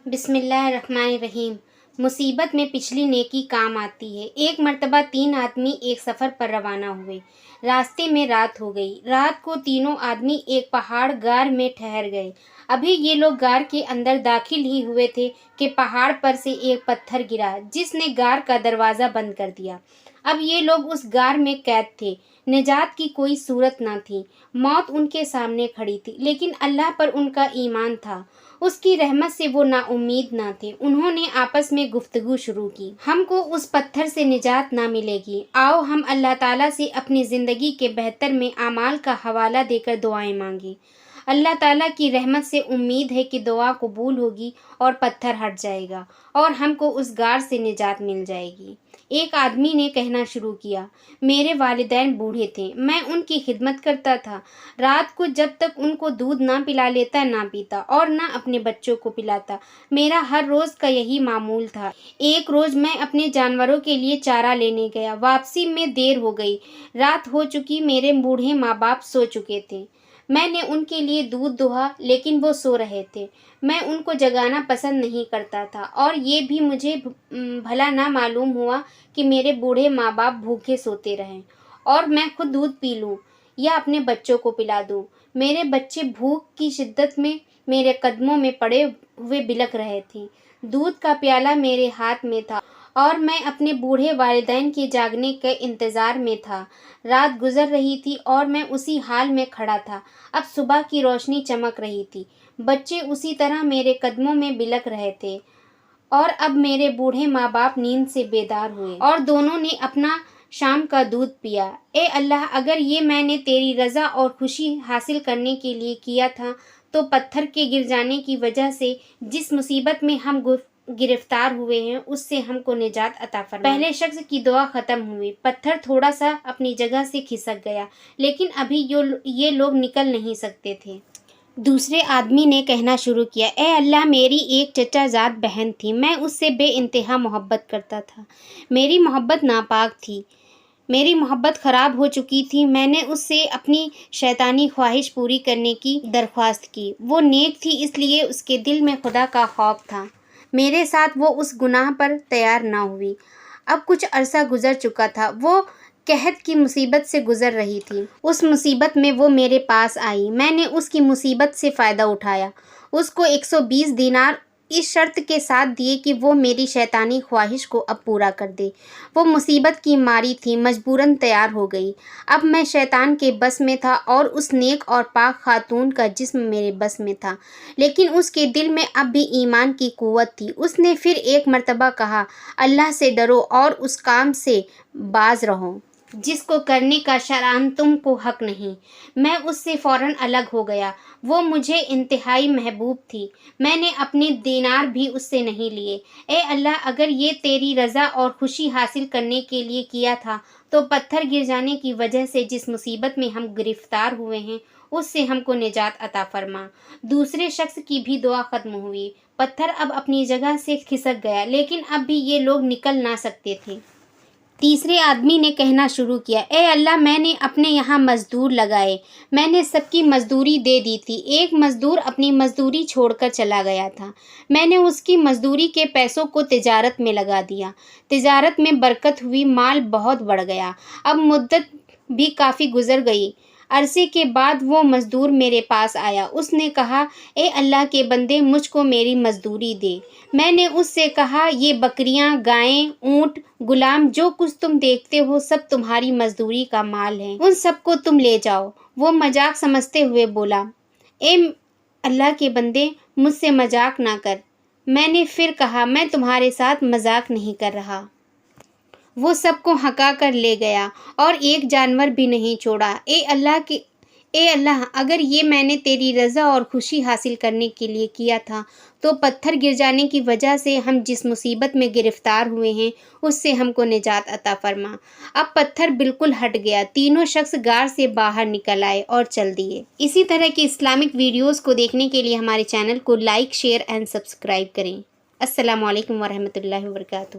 بسم اللہ الرحمن الرحیم۔ مصیبت میں پچھلی نیکی کام آتی ہے۔ ایک مرتبہ 3 آدمی ایک سفر پر روانہ ہوئے۔ راستے میں رات ہو گئی۔ رات کو تینوں آدمی ایک پہاڑ غار میں ٹھہر گئے۔ ابھی یہ لوگ غار کے اندر داخل ہی ہوئے تھے کہ پہاڑ پر سے ایک پتھر گرا جس نے غار کا دروازہ بند کر دیا۔ اب یہ لوگ اس غار میں قید تھے۔ نجات کی کوئی صورت نہ تھی۔ موت ان کے سامنے کھڑی تھی، لیکن اللہ پر ان کا ایمان تھا۔ اس کی رحمت سے وہ نا امید نہ تھے۔ انہوں نے آپس میں گفتگو شروع کی۔ ہم کو اس پتھر سے نجات نہ ملے گی۔ آؤ ہم اللہ تعالیٰ سے اپنی زندگی کے بہتر میں اعمال کا حوالہ دے کر دعائیں مانگیں۔ اللہ تعالیٰ کی رحمت سے امید ہے کہ دعا قبول ہوگی اور پتھر ہٹ جائے گا اور ہم کو اس غار سے نجات مل جائے گی۔ ایک آدمی نے کہنا شروع کیا، میرے والدین بوڑھے تھے، میں ان کی خدمت کرتا تھا۔ رات کو جب تک ان کو دودھ نہ پلا لیتا نہ پیتا اور نہ اپنے بچوں کو پلاتا۔ میرا ہر روز کا یہی معمول تھا۔ ایک روز میں اپنے جانوروں کے لیے چارہ لینے گیا۔ واپسی میں دیر ہو گئی۔ رات ہو چکی، میرے بوڑھے ماں باپ سو چکے تھے۔ میں نے ان کے لیے دودھ دوہا، لیکن وہ سو رہے تھے۔ میں ان کو جگانا پسند نہیں کرتا تھا اور یہ بھی مجھے بھلا نہ معلوم ہوا کہ میرے بوڑھے ماں باپ بھوکے سوتے رہیں اور میں خود دودھ پی لوں یا اپنے بچوں کو پلا دوں۔ میرے بچے بھوک کی شدت میں میرے قدموں میں پڑے ہوئے بلک رہے تھے۔ دودھ کا پیالہ میرے ہاتھ میں تھا اور میں اپنے بوڑھے والدین کے جاگنے کے انتظار میں تھا۔ رات گزر رہی تھی اور میں اسی حال میں کھڑا تھا۔ اب صبح کی روشنی چمک رہی تھی۔ بچے اسی طرح میرے قدموں میں بلک رہے تھے اور اب میرے بوڑھے ماں باپ نیند سے بیدار ہوئے اور دونوں نے اپنا شام کا دودھ پیا۔ اے اللہ، اگر یہ میں نے تیری رضا اور خوشی حاصل کرنے کے لیے کیا تھا تو پتھر کے گر جانے کی وجہ سے جس مصیبت میں ہم گرفتار ہوئے ہیں اس سے ہم کو نجات عطا فرما۔ پہلے شخص کی دعا ختم ہوئی۔ پتھر تھوڑا سا اپنی جگہ سے کھسک گیا، لیکن ابھی یہ لوگ نکل نہیں سکتے تھے۔ دوسرے آدمی نے کہنا شروع کیا، اے اللہ، میری ایک چچا زاد بہن تھی، میں اس سے بے انتہا محبت کرتا تھا۔ میری محبت ناپاک تھی، میری محبت خراب ہو چکی تھی۔ میں نے اس سے اپنی شیطانی خواہش پوری کرنے کی درخواست کی۔ وہ نیک تھی، اس لیے اس کے دل میں خدا کا خوف تھا۔ میرے ساتھ وہ اس گناہ پر تیار نہ ہوئی۔ اب کچھ عرصہ گزر چکا تھا۔ وہ قحط کی مصیبت سے گزر رہی تھی۔ اس مصیبت میں وہ میرے پاس آئی۔ میں نے اس کی مصیبت سے فائدہ اٹھایا، اس کو 120 دینار اس شرط کے ساتھ دیے کہ وہ میری شیطانی خواہش کو اب پورا کر دے۔ وہ مصیبت کی ماری تھی، مجبوراً تیار ہو گئی۔ اب میں شیطان کے بس میں تھا اور اس نیک اور پاک خاتون کا جسم میرے بس میں تھا، لیکن اس کے دل میں اب بھی ایمان کی قوت تھی۔ اس نے پھر ایک مرتبہ کہا، اللہ سے ڈرو اور اس کام سے باز رہو جس کو کرنے کا شرعاً تم کو حق نہیں۔ میں اس سے فوراً الگ ہو گیا۔ وہ مجھے انتہائی محبوب تھی۔ میں نے اپنے دینار بھی اس سے نہیں لیے۔ اے اللہ، اگر یہ تیری رضا اور خوشی حاصل کرنے کے لیے کیا تھا تو پتھر گر جانے کی وجہ سے جس مصیبت میں ہم گرفتار ہوئے ہیں اس سے ہم کو نجات عطا فرما۔ دوسرے شخص کی بھی دعا ختم ہوئی۔ پتھر اب اپنی جگہ سے کھسک گیا، لیکن اب بھی یہ لوگ نکل نہ سکتے تھے۔ تیسرے آدمی نے کہنا شروع کیا، اے اللہ، میں نے اپنے یہاں مزدور لگائے، میں نے سب کی مزدوری دے دی تھی۔ ایک مزدور اپنی مزدوری چھوڑ کر چلا گیا تھا۔ میں نے اس کی مزدوری کے پیسوں کو تجارت میں لگا دیا۔ تجارت میں برکت ہوئی، مال بہت بڑھ گیا۔ اب مدت بھی کافی گزر گئی۔ عرصے کے بعد وہ مزدور میرے پاس آیا۔ اس نے کہا، اے اللہ کے بندے، مجھ کو میری مزدوری دے۔ میں نے اس سے کہا، یہ بکریاں، گائیں، اونٹ، غلام، جو کچھ تم دیکھتے ہو سب تمہاری مزدوری کا مال ہے، ان سب کو تم لے جاؤ۔ وہ مذاق سمجھتے ہوئے بولا، اے اللہ کے بندے، مجھ سے مذاق نہ کر۔ میں نے پھر کہا، میں تمہارے ساتھ مذاق نہیں کر رہا۔ وہ سب کو ہنکا کر لے گیا اور ایک جانور بھی نہیں چھوڑا۔ اے اللہ، اگر یہ میں نے تیری رضا اور خوشی حاصل کرنے کے لیے کیا تھا تو پتھر گر جانے کی وجہ سے ہم جس مصیبت میں گرفتار ہوئے ہیں اس سے ہم کو نجات عطا فرما۔ اب پتھر بالکل ہٹ گیا۔ تینوں شخص غار سے باہر نکل آئے اور چل دیے۔ اسی طرح کی اسلامک ویڈیوز کو دیکھنے کے لیے ہمارے چینل کو لائک، شیئر اینڈ سبسکرائب کریں۔ السلام علیکم ورحمۃ اللہ وبرکاتہ۔